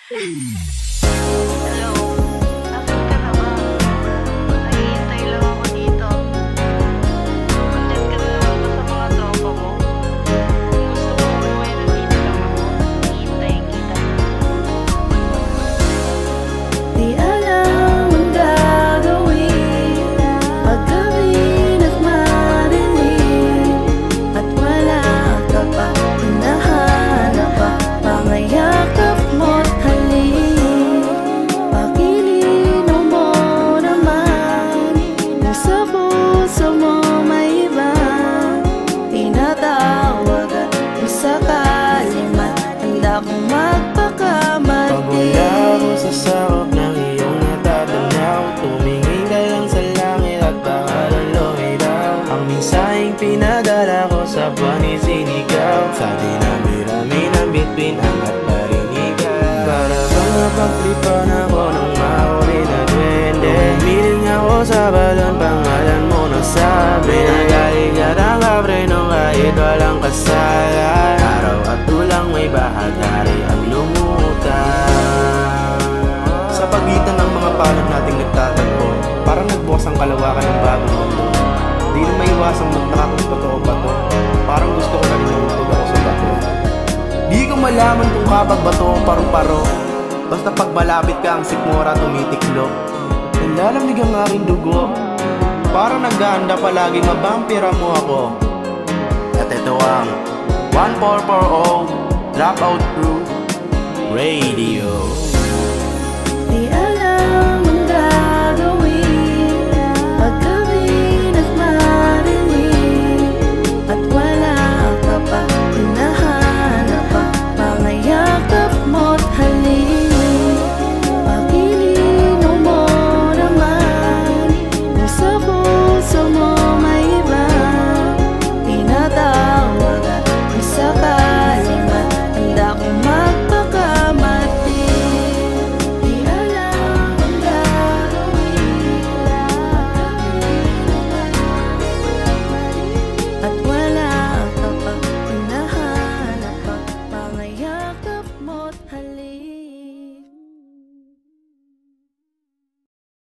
Hello, nasaan ka na ba? Naghihintay lang ako dito. Nandiyan ka na naman ba sa mga tropa mo? Kung gusto mo umuwi, nandito lang ako. Hihintayin kita. Di alam ang gagawin pag kami nagmarinig at wala ka pa, hinahanap pa, pangayakap mo't halik. Pakilinaw mo naman kung sa puso mo may iba, tinatawagan kung sakali man handa kong magpakamati. Pagmula ako sa sakop ng iyong natatanaw, tumingin ka lang sa langit at baka lumitaw. Ang mensaheng pinadala ko sa panisinigaw, sa dinami-rami ng bitbin angat marinigaw. Para bang napagtripan ako ng mahuli na duwende, umiling ako sa balon, pangalan mo nasabi. Pinagalingat ang kapreno kahit walang kasalan, araw at tulang may bahagari ang lumutang. Sa pagitan ng mga palad nating nagtatagpo, parang nagbukas ang kalawakan ng bagong mundo. Di na maiwasang magtaka kung totoo ba to, parang gusto ko na rin nahulog ako sa bato. Di ko malaman kung kapag bato o paru-paro, basta pag malapit ka ang sikmura tumitiklop. Nalalamig ang aking dugo, parang naghaanda palaging mabampira mo ako. At ito ang 1440 Dropout Crew Radio.